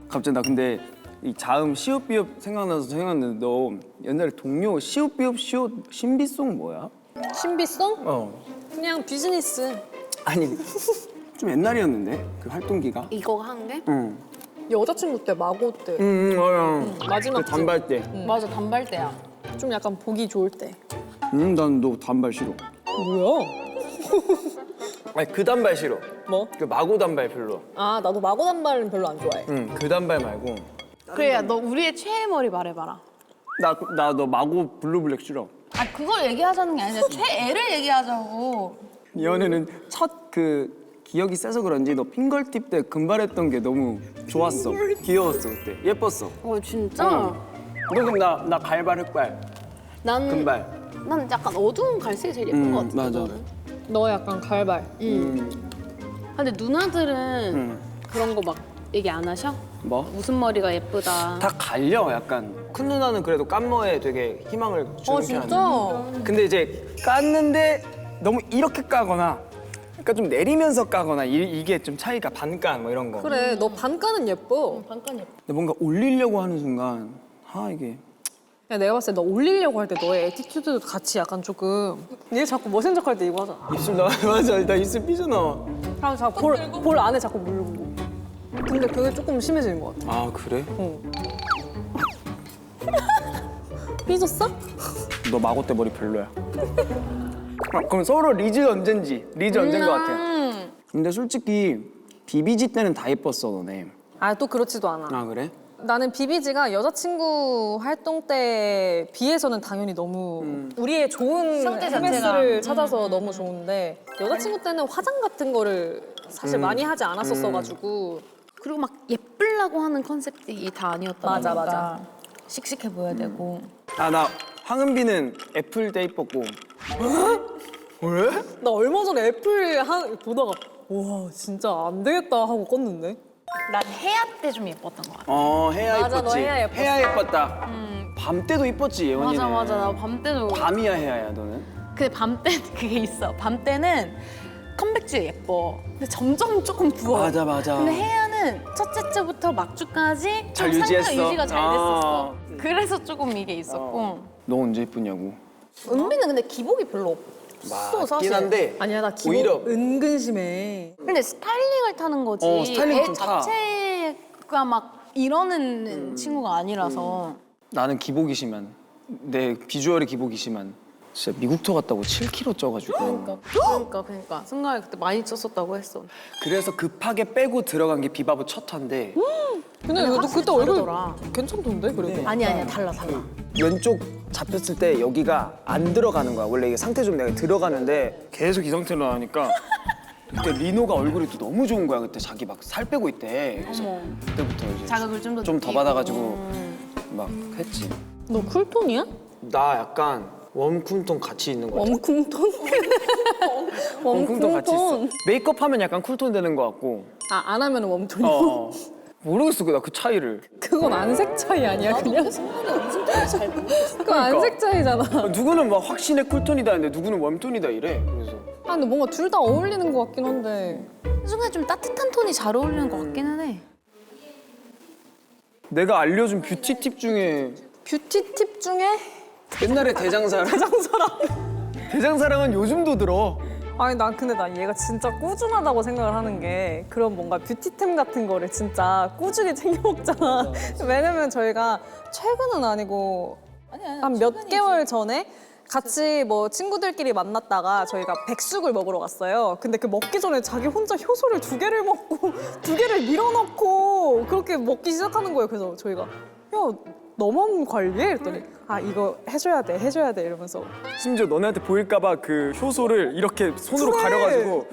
갑자기 나 근데 이 자음 시옷비읍 생각나서 생각났는데 너 옛날에 동료 시옷비읍 시옷 신비송 뭐야? 신비송? 그냥 비즈니스. 아니 좀 옛날이었는데 그 활동기가. 이거 한 게? 응. 여자친구 때 마고 때. 맞아. 마지막 그 단발 때. 맞아 단발대야. 좀 약간 보기 좋을 때. 난 너 단발 싫어. 뭐야? 아니 그 단발 싫어. 뭐? 그 마고 단발 별로. 아 나도 마고 단발은 별로 안 좋아해. 그 단발 말고. 그래 너 우리의 최애 머리 말해봐라. 나 너 마고 블루블랙 싫어. 아 그걸 얘기하자는 게 아니라 최애를 얘기하자고. 이 연애는 첫 그 기억이 세서 그런지 너 핑걸팁 때 금발했던 게 너무 좋았어. 귀여웠어 그때. 예뻤어. 진짜? 너 그럼 나 갈발 흑발 난 금발. 난 약간 어두운 갈색이 제일 예쁜 것 같아. 맞아. 너 약간 갈발. 근데 누나들은 그런 거 막 얘기 안 하셔? 뭐? 무슨 머리가 예쁘다. 다 갈려 약간. 큰 누나는 그래도 깐머에 되게 희망을 주는 진짜? 편인데. 근데 이제 깠는데 너무 이렇게 까거나 그러니까 좀 내리면서 까거나 이게 좀 차이가 반깐 뭐 이런 거. 그래 너 반가는 예뻐. 반간 예뻐. 근데 뭔가 올리려고 하는 순간 이게 야, 내가 봤을 때 너 올리려고 할 때 너의 애티튜드도 같이 약간 조금 얘 자꾸 멋진 척 할 때 이거 하잖아. 입술 나와. 맞아. 나 입술 삐져나와. 그럼 자꾸 볼 안에 자꾸 물고. 근데 그게 조금 심해지는 것 같아. 아 그래? 삐졌어? 너 마고 때 머리 별로야. 그럼 서로 리즈 언젠지. 리즈 언젠 것 같아. 근데 솔직히 비비지 때는 다 예뻤어 너네. 아 또 그렇지도 않아. 아 그래? 나는 비비지가 여자친구 활동 때 비해서는 당연히 너무 우리의 좋은 상태 자체가. MS를 찾아서 너무 좋은데 여자친구 때는 화장 같은 거를 사실 많이 하지 않았었어가지고 그리고 막 예쁘려고 하는 컨셉이 다 아니었다 맞아, 보니까 맞아. 씩씩해 보여야 되고. 나 황은비는 애플 때 이뻤고. 왜? 나 얼마 전에 애플 보다가 와 진짜 안 되겠다 하고 껐는데 난 해야 때 좀 예뻤던 것 같아. 해야 맞아, 이뻤지. 너 해야 예뻤어. 해야 예뻤다. 밤 때도 이뻤지 예원이는. 맞아 나 밤 때도. 밤이야 해야야 너는? 근데 밤 때는 그게 있어. 밤 때는 컴백주에 예뻐. 근데 점점 조금 부어. 맞아. 근데 혜야는 첫째 주부터 막주까지 잘 좀 유지했어. 상태 유지가 잘 됐었어. 아. 그래서 조금 이게 있었고. 너 언제 이쁘냐고. 은비는 근데 기복이 별로 없어 사실. 맞긴 한데. 아니야 나 기복 오히려 은근 심해. 근데 스타일링을 타는 거지. 스타일링 애 좀 타. 자체가 막 이러는 친구가 아니라서. 나는 기복이 심한. 내 비주얼이 기복이 심한. 진짜 미국 투어 갔다고 7kg 쪄가지고. 그러니까 순간에 그때 많이 쪘었다고 했어. 그래서 급하게 빼고 들어간 게 비바보 첫 화인데 근데 너 확실히 그때 얼굴 다르더라. 괜찮던데 그래도. 아니야 달라. 왼쪽 잡혔을 때 여기가 안 들어가는 거야. 원래 이게 상태 좀 내가 들어가는데 계속 이 상태로 나오니까 그때 리노가 얼굴이 또 너무 좋은 거야. 그때 자기 막 살 빼고 있대. 그래서 그때부터 이제 자극을 좀 더 좀 더 느끼고. 받아가지고 막 했지. 너 쿨톤이야? 나 약간 웜쿨톤 같이 있는 거 같아. 웜쿵톤? 웜쿨톤 같이 있어. 웜쿵톤. 메이크업 하면 약간 쿨톤 되는 거 같고. 아, 안 하면 웜톤이고? 어. 모르겠어 나 그 차이를. 그건 안색 차이 아니야, 그냥? 그건 안색 차이잖아. 누구는 막 확신의 쿨톤이다 했는데 누구는 웜톤이다 이래. 그래서 아, 근데 뭔가 둘 다 어울리는 것 같긴 한데. 순간 좀 따뜻한 톤이 잘 어울리는 것 같기는 해. 내가 알려준 뷰티 팁 중에 뷰티 팁 중에? 옛날에 대장사랑. 대장사랑은 요즘도 들어. 아니, 난 근데 난 얘가 진짜 꾸준하다고 생각을 하는 게 그런 뭔가 뷰티템 같은 거를 진짜 꾸준히 챙겨 먹잖아. 왜냐면 저희가 최근은 아니고 한 몇 개월 전에 같이 뭐 친구들끼리 만났다가 저희가 백숙을 먹으러 갔어요. 근데 그 먹기 전에 자기 혼자 효소를 2개를 먹고 2개를 밀어넣고 그렇게 먹기 시작하는 거예요. 그래서 저희가 야, 너만 관리해? 이랬더니 아, 이거 해줘야 돼 이러면서 심지어 너네한테 보일까봐 그 효소를 이렇게 손으로 그래. 가려가지고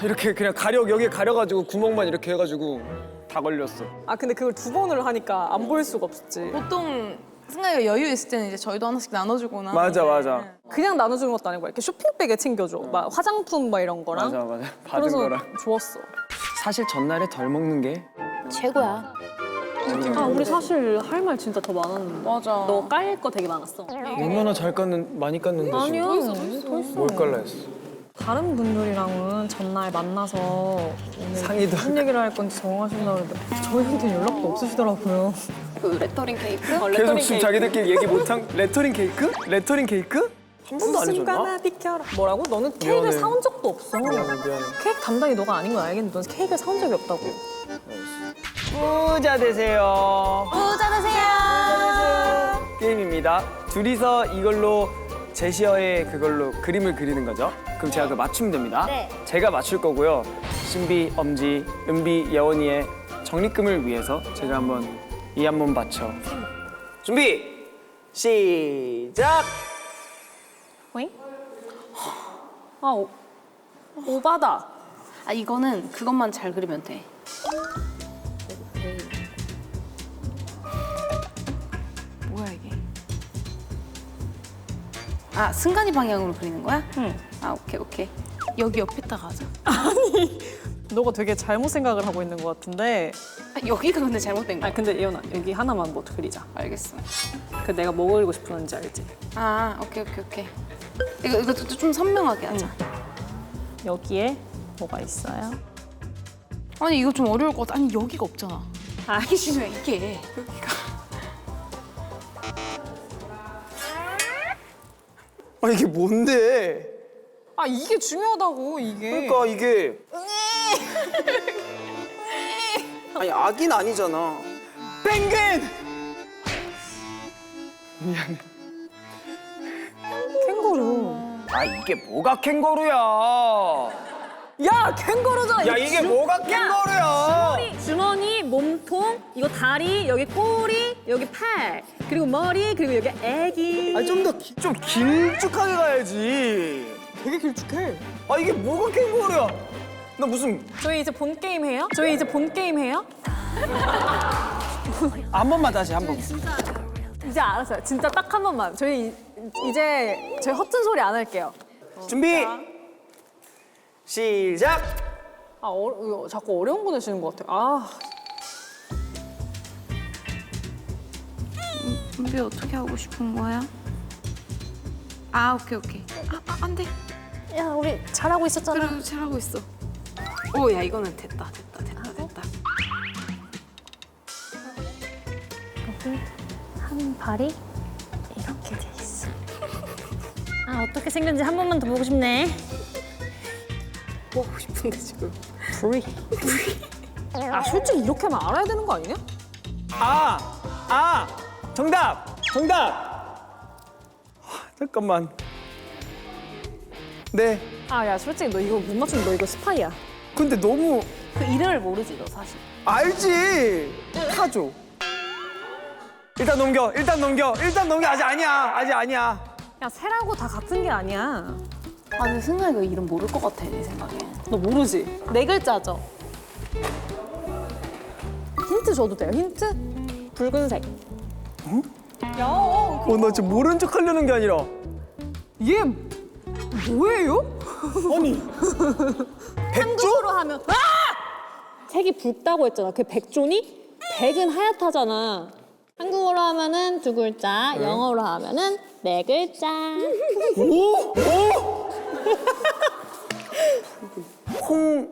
이렇게 그냥 여기에 가려가지고 구멍만 이렇게 해가지고 다 걸렸어. 아, 근데 그걸 2번을 하니까 안 보일 수가 없었지. 보통 승관이가 여유 있을 때는 이제 저희도 하나씩 나눠주거나. 맞아 맞아 그냥 나눠주는 것도 아니고 이렇게 쇼핑백에 챙겨줘. 막 화장품 막 이런 거랑. 맞아 받은 그래서 거랑. 좋았어. 사실 전날에 덜 먹는 게 최고야. 아, 우리 사실 할 말 진짜 더 많았는데. 맞아. 너 깔 거 되게 많았어. 얼마나 많이 깠는데 지금. 더 있어. 뭘 깔라 했어. 다른 분들이랑은 전날 만나서 오늘 상의도 무슨 얘기를 할 건지 정하신다고 그러는데 저희한테는 연락도 없으시더라고요. 그 레터링 케이크? 계속 지금 자기들끼리 얘기 못한 레터링 케이크? 레터링 케이크? 한 번도 안 해줬나? 순간아 비켜라. 뭐라고? 너는 케이크를 미안해. 사온 적도 없어. 미안해. 케이크 담당이 너가 아닌 건 알겠는데 넌 케이크를 사온 적이 없다고. 부자 되세요. 부자 되세요. 게임입니다. 둘이서 이걸로 제시어에 그걸로 그림을 그리는 거죠. 그럼 제가 그걸 맞추면 됩니다. 네. 제가 맞출 거고요. 신비, 엄지, 은비, 예원이의 적립금을 위해서 제가 이 한번 맞춰. 준비! 시작! 오잉? 아, 오바다. 아, 이거는 그것만 잘 그리면 돼. 뭐야 이게? 아, 승관이 방향으로 그리는 거야? 응. 아, 오케이. 여기 옆에다가 하자. 너가 되게 잘못 생각을 하고 있는 것 같은데. 아, 여기가 근데 잘못된 거야. 아, 근데 예원아, 여기 하나만 뭐 그리자. 알겠어. 그 내가 뭐 그리고 싶었는지 알지? 아, 오케이. 이거 좀 선명하게 하자. 여기에 뭐가 있어요? 아니, 이거 좀 어려울 것 같아. 아니, 여기가 없잖아. 아, 이게 중요해, 이게. 여기가. 아, 이게 뭔데? 아, 이게 중요하다고, 이게. 그러니까 이게. 아니, 악인 아니잖아. 펭귄! 미안해. 캥거루. 아, 이게 뭐가 캥거루야? 야, 캥거루잖아. 야, 이게 뭐가 캥거루야? 주머니, 몸통, 이거 다리, 여기 꼬리, 여기 팔, 그리고 머리, 그리고 여기 애기. 아니, 좀 길쭉하게 가야지. 되게 길쭉해. 아, 이게 뭐가 캥거루야? 나 무슨 저희 이제 본 게임 해요? 저희 이제 본 게임 해요? 한 번만 다시 한 번. 이제 알았어요. 진짜 딱 한 번만. 저희 이제 저희 허튼 소리 안 할게요. 준비. 시작. 아, 이거 자꾸 어려운 거 내시는 것 같아요. 아, 준비 어떻게 하고 싶은 거야? 아, 오케이. 안 돼. 야, 우리 잘하고 있었잖아. 그래, 잘하고 있어. 오, 야, 이거는 됐다. 한 발이 이렇게 돼 있어. 아, 어떻게 생겼는지 한 번만 더 보고 싶네. 뭐 하고 싶은데, 지금. 아, 솔직히 이렇게 하면 알아야 되는 거 아니냐? 정답. 잠깐만. 네. 아, 야, 솔직히 너 이거 못 맞추면 너 이거 스파이야. 근데 너무 그 이름을 모르지, 너 사실. 알지. 타줘. 일단 넘겨. 아직 아니야. 야, 새라고 다 같은 게 아니야. 아, 근데 승관이가 이름 모를 것 같아, 내 생각엔. 너 모르지? 네 글자죠? 힌트 줘도 돼요? 힌트? 붉은색. 야, 나 지금 모른 척 하려는 게 아니라. 얘 뭐예요? 아니. 백조? 한국어로 하면 색이 붉다고 했잖아. 그 백조니? 백은 하얗다잖아. 한국어로 하면은 두 글자, 영어로 하면은 네 글자. 오! 홍.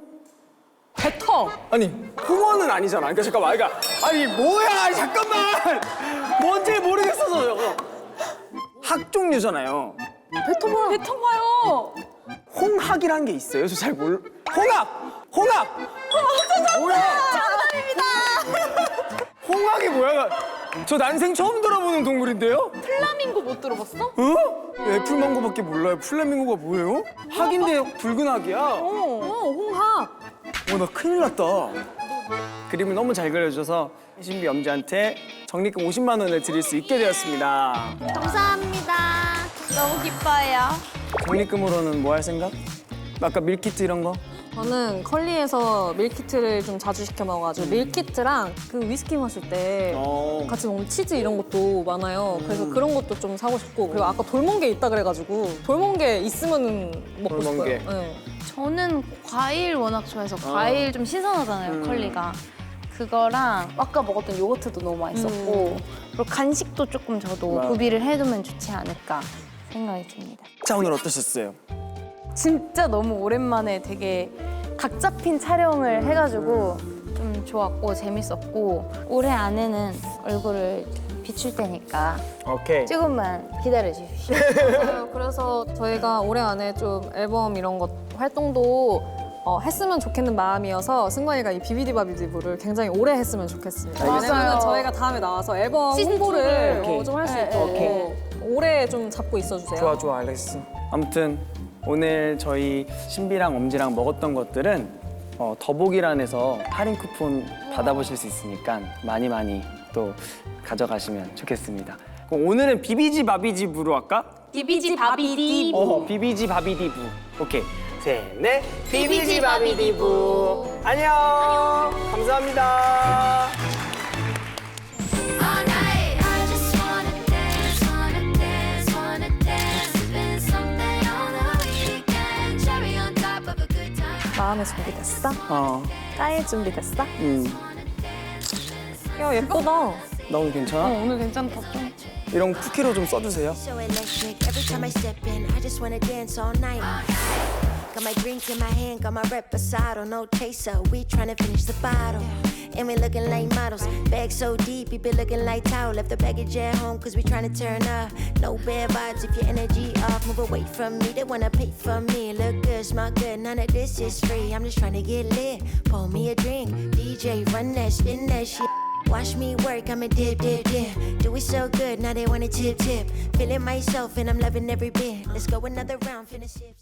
배터. 아니, 홍어는 아니잖아. 그러니까 잠깐만. 그러니까, 아니, 뭐야. 잠깐만. 뭔지 모르겠어서 저거. 학종류잖아요. 배터봐요. 홍학이라는 게 있어요. 저 잘 몰라. 홍학! 홍학! 뭐야? 정답입니다. 홍학이 뭐야? 저 난생 처음 들어보는 동물인데요? 플라밍고 못 들어봤어? 어? 애플망고밖에 몰라요. 플라밍고가 뭐예요? 학인데 붉은 학이야? 홍학. 나 큰일 났다. 그림을 너무 잘 그려줘서 신비 엄지한테 적립금 50만 원을 드릴 수 있게 되었습니다. 감사합니다. 너무 기뻐요. 적립금으로는 뭐 할 생각? 아까 밀키트 이런 거? 저는 컬리에서 밀키트를 좀 자주 시켜 먹어가지고 밀키트랑 그 위스키 마실 때 같이 먹는 치즈 이런 것도 많아요. 그래서 그런 것도 좀 사고 싶고 그리고 아까 돌멍게 있다 그래가지고 돌멍게 있으면 먹고 돌멍게. 싶어요. 네. 저는 과일 워낙 좋아해서 과일 좀 신선하잖아요, 컬리가. 그거랑 아까 먹었던 요거트도 너무 맛있었고 그리고 간식도 조금 저도 구비를 해두면 좋지 않을까 생각이 듭니다. 자, 오늘 어떠셨어요? 진짜 너무 오랜만에 되게 각 잡힌 촬영을 해가지고 좀 좋았고 재밌었고 올해 안에는 얼굴을 비출 테니까 오케이. 조금만 기다려 주십시오. 그래서 저희가 올해 안에 좀 앨범 이런 것 활동도 했으면 좋겠는 마음이어서 승관이가 이 비비디바비디부를 굉장히 오래 했으면 좋겠습니다. 왜냐면 맞아요. 저희가 다음에 나와서 앨범 시즌 홍보를 오케이. 좀 할 수 네, 있도록 오케이. 오래 좀 잡고 있어주세요. 좋아, 알겠어. 아무튼 오늘 저희 신비랑 엄지랑 먹었던 것들은 더보기란에서 할인 쿠폰 받아보실 수 있으니까 많이 또 가져가시면 좋겠습니다. 그럼 오늘은 비비지 바비지부로 할까? 비비지 바비디. 비비지 바비디부. 오케이. 셋, 넷. 비비지 바비디부. 안녕. 감사합니다. All night, I just wanna dance, wanna dance, wanna dance. Spend something on the weekend. Cherry on top of a good time. 마음의 준비됐어? 까일 준비됐어? 야 예쁘다. 나 오늘 괜찮아? 오늘 괜찮다 좀. 이런 쿠키로 좀 써주세요. So electric. Every time I step in, I just wanna dance all night. Got my drink in my hand, got my reposado, no chaser. We tryna finish the bottle. And we looking like models. Bag so deep, you be looking like towel. Left the baggage at home, cause we tryna turn up. No bad vibes if your energy off. Move away from me, they wanna pay for me. Look good, smell good, none of this is free. I'm just tryna get lit. Pour me a drink. DJ, run that, spin that shit. Watch me work, I'ma dip. Do it so good, now they wanna tip. Feeling myself and I'm loving every bit. Let's go another round, finish it.